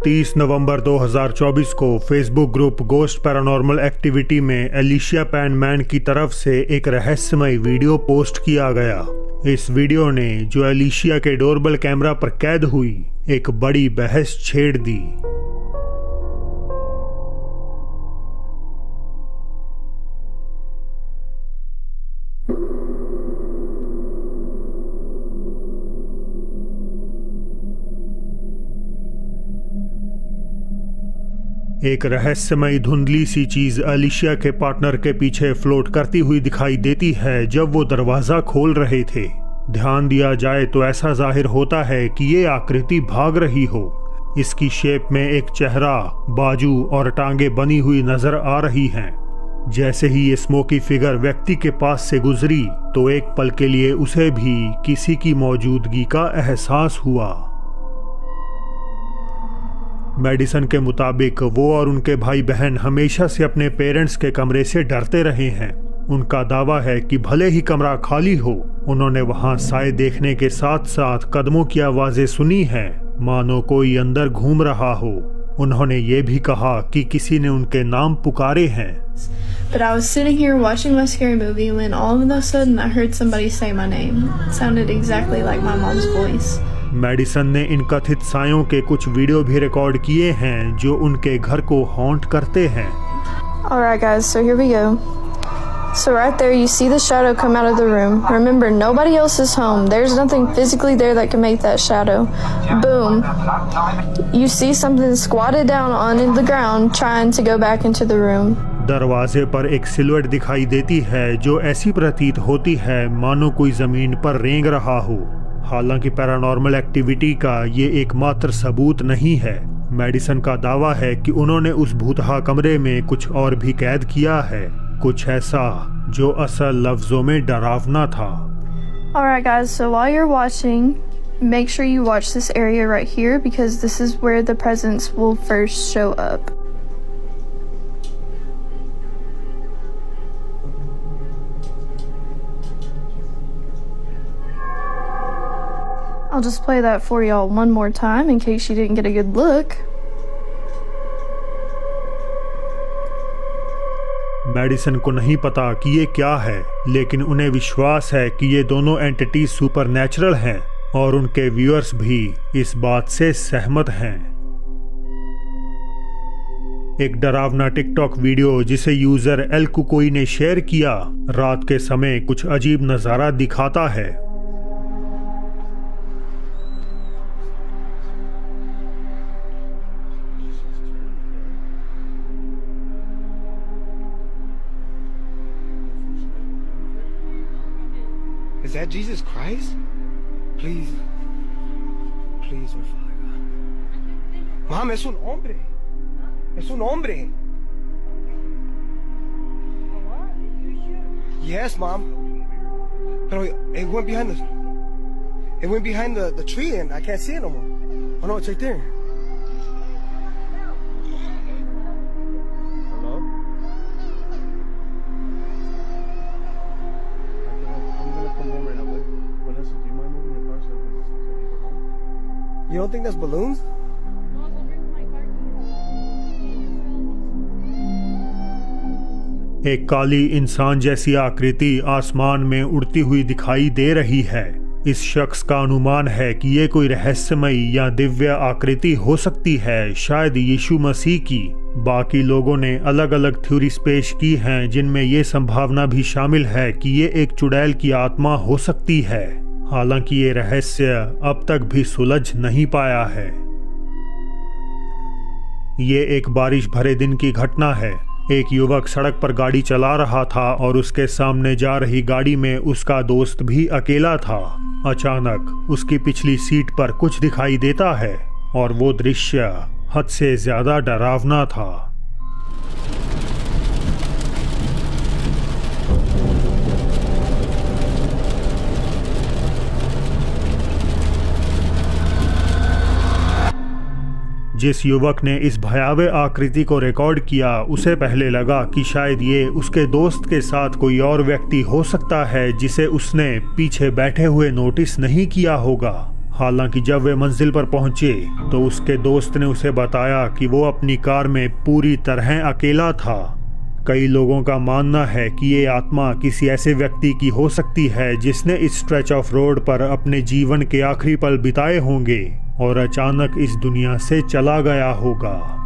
30 नवंबर 2024 को Facebook group ghost paranormal activity में Alicia pan man की तरफ से एक रहस्यमय वीडियो पोस्ट किया गया। इस वीडियो ने, जो एलिशिया के डोरबेल कैमरा पर कैद हुई, एक बड़ी बहस छेड़ दी। एक रहस्यमय धुंधली सी चीज एलिशिया के पार्टनर के पीछे फ्लोट करती हुई दिखाई देती है जब वो दरवाजा खोल रहे थे। ध्यान दिया जाए तो ऐसा जाहिर होता है कि ये आकृति भाग रही हो। इसकी शेप में एक चेहरा, बाजू और टांगे बनी हुई नजर आ रही हैं। जैसे ही ये स्मोकी फिगर व्यक्ति के पास से गुजरी तो एक पल के लिए उसे भी किसी की मौजूदगी का एहसास हुआ। मेडिसन के मुताबिक वो और उनके भाई बहन हमेशा से अपने पेरेंट्स के कमरे से डरते रहे हैं। उनका दावा है कि भले ही कमरा खाली हो, उन्होंने वहां साए देखने के साथ साथ कदमों की आवाजें सुनी हैं, मानो कोई अंदर घूम रहा हो। उन्होंने ये भी कहा कि किसी ने उनके नाम पुकारे हैं। But I was sitting here watching my scary movie when all of a sudden I heard somebody say my name. It sounded exactly like my mom's voice. Madison ने इन कथित सायों के कुछ वीडियो भी रिकॉर्ड किए हैं जो उनके घर को हॉन्ट करते हैं। Alright guys, so here we go. So right there you see the shadow come out of the room. Remember, nobody else is home. There's nothing physically there that can make that shadow. Boom. You see something squatted down on the ground trying to go back into the room. दरवाजे पर एक silhouette दिखाई देती है जो ऐसी प्रतीत होती है मानो कोई जमीन पर रेंग रहा हो। हालांकि पैरानॉर्मल एक्टिविटी का ये एकमात्र सबूत नहीं है। मेडिसन का दावा है कि उन्होंने उस भूतहा कमरे में कुछ और भी कैद किया है, कुछ ऐसा जो असल लफ्जों में डरावना था। Alright guys, so while you're watching, make sure you watch this area right here because this is where the presence will first show up. I'll just play that for y'all one more time in case you didn't get a good look. Madison को नहीं पता कि ये क्या है, लेकिन उन्हें विश्वास है कि ये दोनों एंटिटी सुपरनैचुरल हैं और उनके व्यूअर्स भी इस बात से सहमत हैं। एक डरावना टिकटॉक वीडियो जिसे यूजर एल कुकोई ने शेयर किया, रात के समय कुछ अजीब नज़ारा दिखाता है। Is that Jesus Christ? Please, please, my Father. Mom, es un hombre. Es un hombre. Yes, Mom. But it went behind the tree and I can't see it no more. Oh no, it's right there. You don't think that's balloons? एक काली इंसान जैसी आकृति आसमान में उड़ती हुई दिखाई दे रही है। इस शख्स का अनुमान है कि ये कोई रहस्यमय या दिव्य आकृति हो सकती है, शायद यीशु मसीह की। बाकी लोगों ने अलग अलग थ्योरीज पेश की हैं जिनमें ये संभावना भी शामिल है कि ये एक चुड़ैल की आत्मा हो सकती है। हालांकि ये रहस्य अब तक भी सुलझ नहीं पाया है। ये एक बारिश भरे दिन की घटना है। एक युवक सड़क पर गाड़ी चला रहा था और उसके सामने जा रही गाड़ी में उसका दोस्त भी अकेला था। अचानक उसकी पिछली सीट पर कुछ दिखाई देता है और वो दृश्य हद से ज्यादा डरावना था। जिस युवक ने इस भयावह आकृति को रिकॉर्ड किया, उसे पहले लगा कि शायद ये उसके दोस्त के साथ कोई और व्यक्ति हो सकता है जिसे उसने पीछे बैठे हुए नोटिस नहीं किया होगा। हालांकि जब वे मंजिल पर पहुंचे तो उसके दोस्त ने उसे बताया कि वो अपनी कार में पूरी तरह अकेला था। कई लोगों का मानना है कि ये आत्मा किसी ऐसे व्यक्ति की हो सकती है जिसने इस स्ट्रेच ऑफ रोड पर अपने जीवन के आखिरी पल बिताए होंगे और अचानक इस दुनिया से चला गया होगा।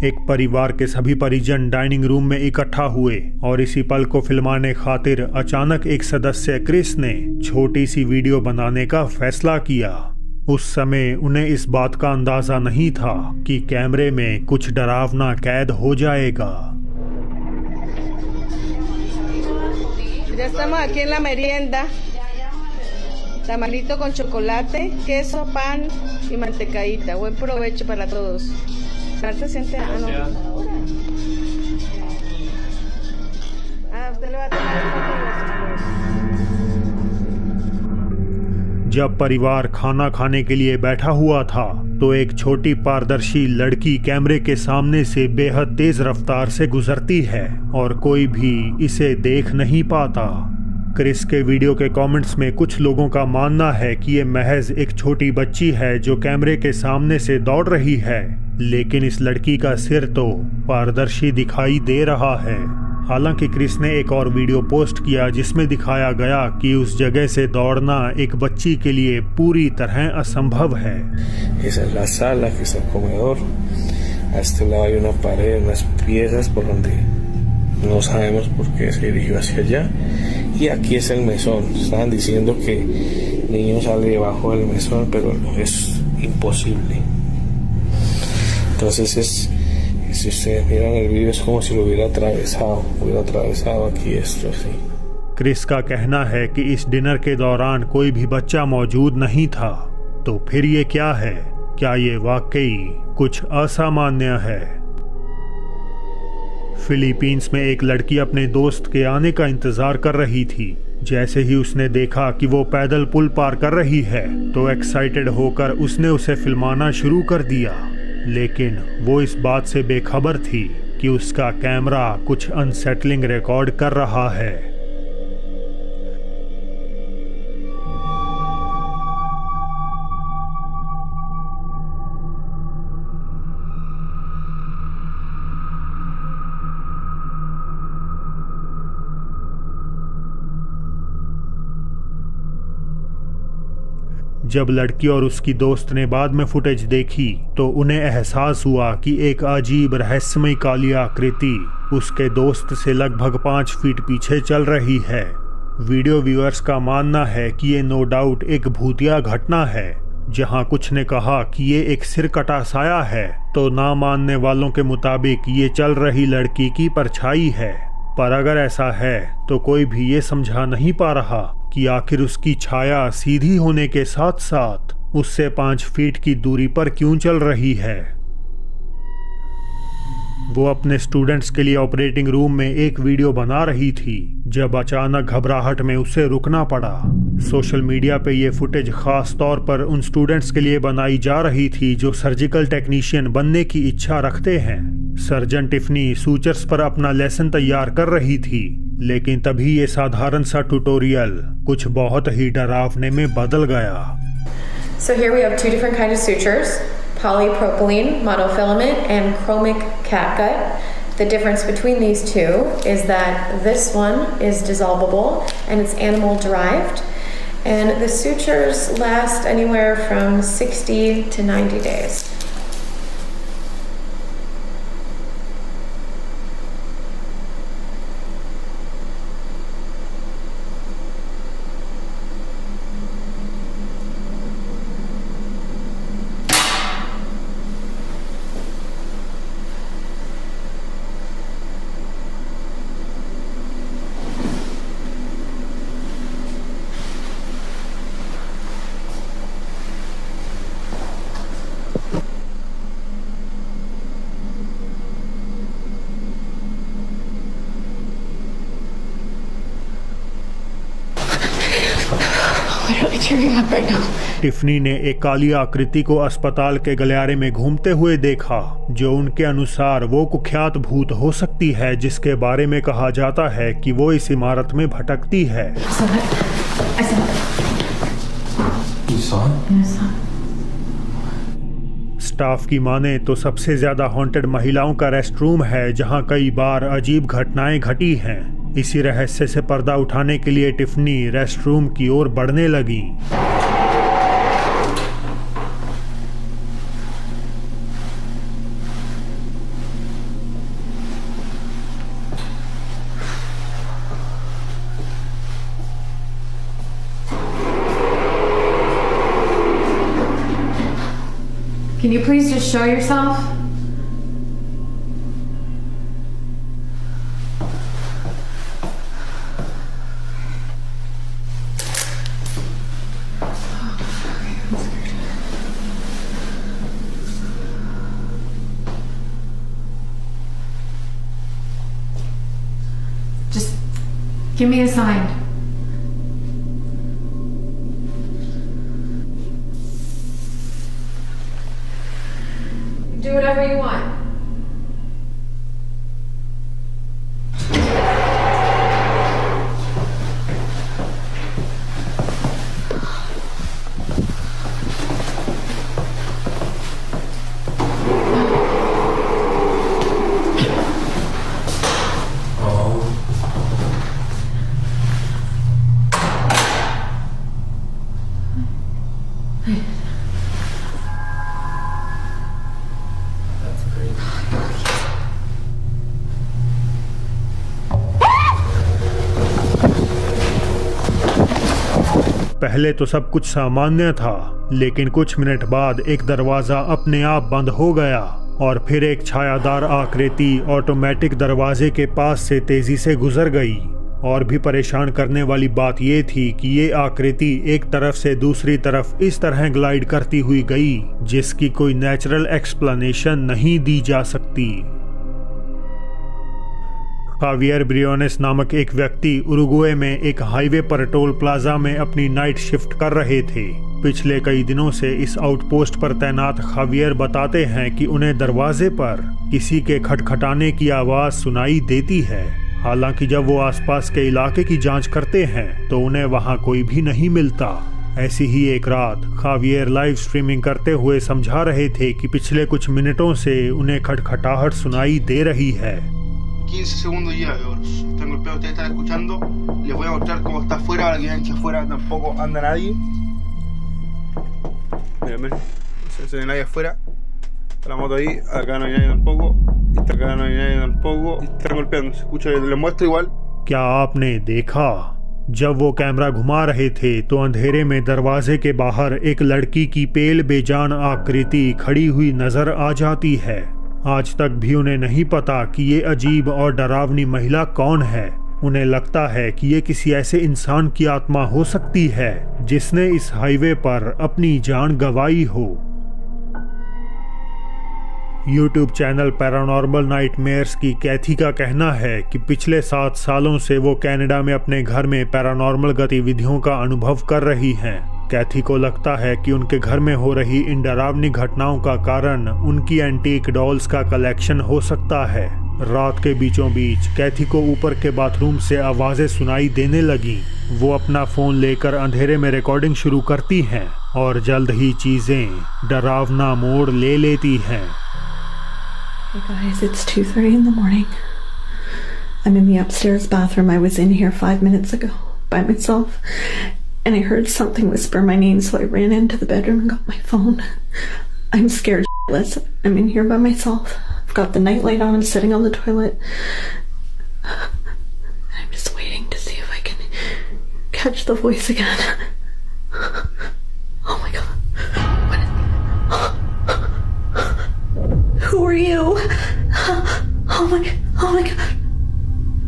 एक परिवार के सभी परिजन डाइनिंग रूम में इकट्ठा हुए और इसी पल को फिल्माने खातिर अचानक एक सदस्य क्रिस ने छोटी सी वीडियो बनाने का फैसला किया। उस समय उन्हें इस बात का अंदाजा नहीं था कि कैमरे में कुछ डरावना कैद हो जाएगा। Ya estamos aquí en la merienda. Tamalito con chocolate, queso, pan y mantecadita. Buen provecho para todos. ¿Se siente? Usted le va a tomar जब परिवार खाना खाने के लिए बैठा हुआ था तो एक छोटी पारदर्शी लड़की कैमरे के सामने से बेहद तेज रफ्तार से गुजरती है और कोई भी इसे देख नहीं पाता। क्रिस के वीडियो के कमेंट्स में कुछ लोगों का मानना है कि ये महज एक छोटी बच्ची है जो कैमरे के सामने से दौड़ रही है, लेकिन इस लड़की का सिर तो पारदर्शी दिखाई दे रहा है। हालांकि क्रिस ने एक और वीडियो पोस्ट किया जिसमें दिखाया गया कि उस जगह से दौड़ना एक बच्ची के लिए पूरी तरह असंभव है। Esa es la sala, que es el comedor. A este lado hay una pared, unas piezas por donde no sabemos por qué se dirigió hacia allá. Y aquí es el mesón. Estaban diciendo que el niño sale debajo del mesón, pero es imposible. Entonces si ustedes miran el video es como si lo hubiera atravesado aquí esto así. Chris का कहना है कि इस dinner के दौरान कोई भी बच्चा मौजूद नहीं था। तो फिर ये क्या है? क्या ये वाकई कुछ असामान्य है? फिलीपींस में एक लड़की अपने दोस्त के आने का इंतजार कर रही थी। जैसे ही उसने देखा कि वो पैदल पुल पार कर रही है तो एक्साइटेड होकर उसने उसे फिल्माना शुरू कर दिया, लेकिन वो इस बात से बेखबर थी कि उसका कैमरा कुछ अनसेटलिंग रिकॉर्ड कर रहा है। जब लड़की और उसकी दोस्त ने बाद में फुटेज देखी तो उन्हें एहसास हुआ कि एक अजीब रहस्यमयी काली आकृति उसके दोस्त से लगभग 5 फीट पीछे चल रही है। वीडियो व्यूअर्स का मानना है कि ये नो डाउट एक भूतिया घटना है। जहां कुछ ने कहा कि ये एक सिर कटा साया है तो ना मानने वालों के मुताबिक ये चल रही लड़की की परछाई है। पर अगर ऐसा है तो कोई भी ये समझा नहीं पा रहा कि आखिर उसकी छाया सीधी होने के साथ साथ उससे 5 फीट की दूरी पर क्यों चल रही है। वो अपने स्टूडेंट्स के लिए ऑपरेटिंग रूम में एक वीडियो बना रही थी जब अचानक घबराहट में उसे रुकना पड़ा। सोशल मीडिया पे ये फुटेज खास तौर पर उन स्टूडेंट्स के लिए बनाई जा रही थी जो सर्जिकल टेक्नीशियन बनने की इच्छा रखते हैं। सर्जन टिफनी सूचर्स पर अपना लेसन तैयार कर रही थी, लेकिन तभी ये साधारण सा ट्यूटोरियल कुछ बहुत ही डरावने में बदल गया। So here we have 2 different kinds of sutures, polypropylene monofilament and chromic catgut. The difference between these two is that this one is dissolvable and it's animal derived, and the sutures last anywhere from 60 to 90 days. Tiffany ने एक काली आकृति को अस्पताल के गलियारे में घूमते हुए देखा, जो उनके अनुसार वो कुख्यात भूत हो सकती है जिसके बारे में कहा जाता है कि वो इस इमारत में भटकती है। saw it? Yes. स्टाफ की माने तो सबसे ज्यादा हॉन्टेड महिलाओं का रेस्टरूम है, जहां कई बार अजीब घटनाएं घटी हैं। इसी रहस्य से पर्दा उठाने के लिए टिफनी रेस्टरूम की ओर बढ़ने लगी। Can you please just show yourself? Just give me a sign. Do whatever you want. पहले तो सब कुछ सामान्य था, लेकिन कुछ मिनट बाद एक दरवाजा अपने आप बंद हो गया और फिर एक छायादार आकृति ऑटोमेटिक दरवाजे के पास से तेजी से गुजर गई। और भी परेशान करने वाली बात यह थी कि ये आकृति एक तरफ से दूसरी तरफ इस तरह ग्लाइड करती हुई गई जिसकी कोई नेचुरल एक्सप्लेनेशन नहीं दी जा सकती। खावियर ब्रियोनेस नामक एक व्यक्ति उरुग्वे में एक हाईवे पर टोल प्लाजा में अपनी नाइट शिफ्ट कर रहे थे। पिछले कई दिनों से इस आउटपोस्ट पर तैनात खावियर बताते हैं कि उन्हें दरवाजे पर किसी के खटखटाने की आवाज सुनाई देती है। हालांकि जब वो आसपास के इलाके की जांच करते हैं तो उन्हें वहां कोई भी नहीं मिलता। ऐसी ही एक रात खावियर लाइव स्ट्रीमिंग करते हुए समझा रहे थे कि पिछले कुछ मिनटों से उन्हें खटखटाहट सुनाई दे रही है। 15 segundos ya, están golpeados, ustedes están escuchando. Les voy a mostrar cómo está afuera, ahora que vean que afuera tampoco anda nadie. Miren, no se ve nadie afuera. Está la moto ahí, acá no hay nadie tampoco. Acá no hay nadie tampoco. Están golpeando, se escucha, les muestro igual. क्या आपने देखा? जब वो camera घुमा रहे थे तो अंधेरे में दरवाजे के बाहर एक लड़की की पेल बेजान आकृति खड़ी हुई नजर आ जाती है। आज तक भी उन्हें नहीं पता कि ये अजीब और डरावनी महिला कौन है। उन्हें लगता है कि ये किसी ऐसे इंसान की आत्मा हो सकती है जिसने इस हाईवे पर अपनी जान गंवाई हो। YouTube चैनल पैरानॉर्मल नाइटमेयर्स की कैथी का कहना है कि पिछले 7 सालों से वो कनाडा में अपने घर में पैरानॉर्मल गतिविधियों का अनुभव कर रही हैं। कैथी को लगता है कि उनके घर में हो रही इन डरावनी घटनाओं का कारण उनकी एंटीक डॉल्स का कलेक्शन हो सकता है। रात के बीचों बीच कैथी को ऊपर के बाथरूम से आवाजें सुनाई देने लगी। वो अपना फोन लेकर अंधेरे में रिकॉर्डिंग शुरू करती हैं और जल्द ही चीजें डरावना मोड़ ले लेती हैं। Hey guys, it's 2:30 in the morning. I'm in the upstairs bathroom. I was in here 5 minutes ago by myself. And I heard something whisper my name, so I ran into the bedroom and got my phone. I'm scared shitless. I'm in here by myself. I've got the nightlight on. I'm sitting on the toilet. I'm just waiting to see if I can catch the voice again. Oh my god. Who are you? Oh my god.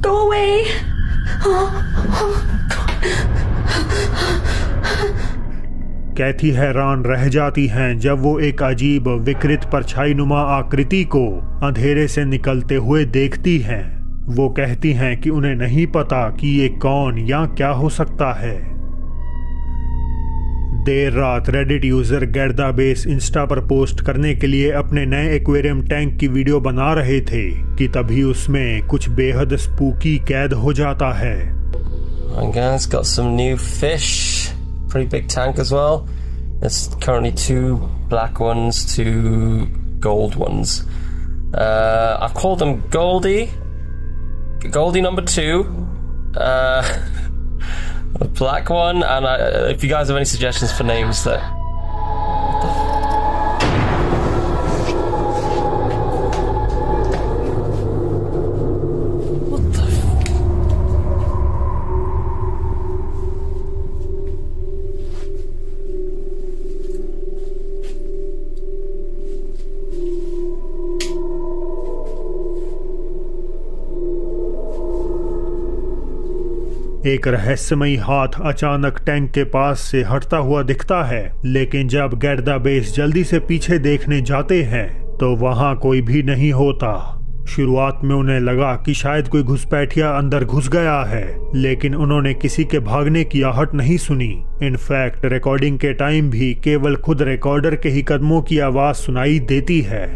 Go away. Oh god. कैथी हैरान रह जाती हैं जब वो एक अजीब विकृत परछाईनुमा आकृति को अंधेरे से निकलते हुए देखती हैं। वो कहती हैं कि उन्हें नहीं पता कि ये कौन या क्या हो सकता है। देर रात रेडिट यूजर गेर्दा बेस इंस्टा पर पोस्ट करने के लिए अपने नए एक्वेरियम टैंक की वीडियो बना रहे थे कि तभी उसमें कुछ बेहद स्पूकी कैद हो जाता है। Alright guys, got some new fish. Pretty big tank as well. There's currently 2 black ones, 2 gold ones. I've called them Goldie number 2, the black one, and if you guys have any suggestions for names that... What the एक रहस्यमयी हाथ अचानक tank के पास से हटता हुआ दिखता है, लेकिन जब गेर्दाबेस जल्दी से पीछे देखने जाते हैं तो वहां कोई भी नहीं होता। शुरुआत में उन्हें लगा कि शायद कोई घुसपैठिया अंदर घुस गया है, लेकिन उन्होंने किसी के भागने की आहट नहीं सुनी। इनफैक्ट रिकॉर्डिंग के टाइम भी केवल खुद रिकॉर्डर के ही कदमों की आवाज सुनाई देती है।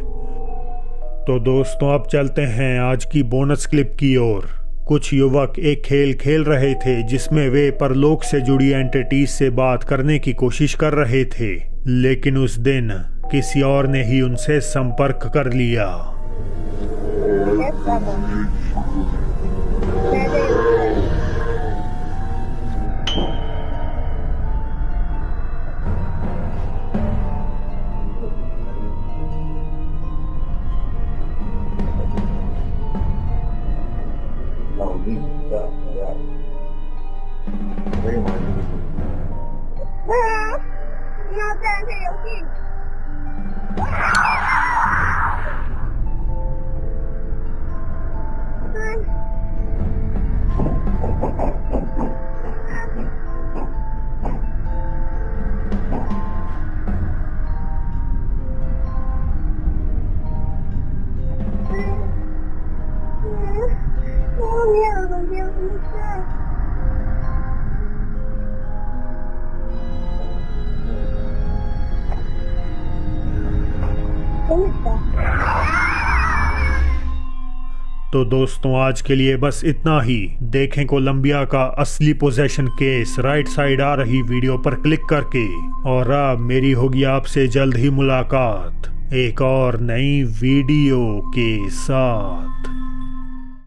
तो दोस्तों, अब चलते हैं आज की बोनस क्लिप की ओर। कुछ युवक एक खेल खेल रहे थे जिसमें वे परलोक से जुड़ी एंटिटीज से बात करने की कोशिश कर रहे थे, लेकिन उस दिन किसी और ने ही उनसे संपर्क कर लिया। तो दोस्तों, आज के लिए बस इतना ही। देखें कोलंबिया का असली पोजेशन केस राइट साइड आ रही वीडियो पर क्लिक करके। और अब मेरी होगी आपसे जल्द ही मुलाकात एक और नई वीडियो के साथ।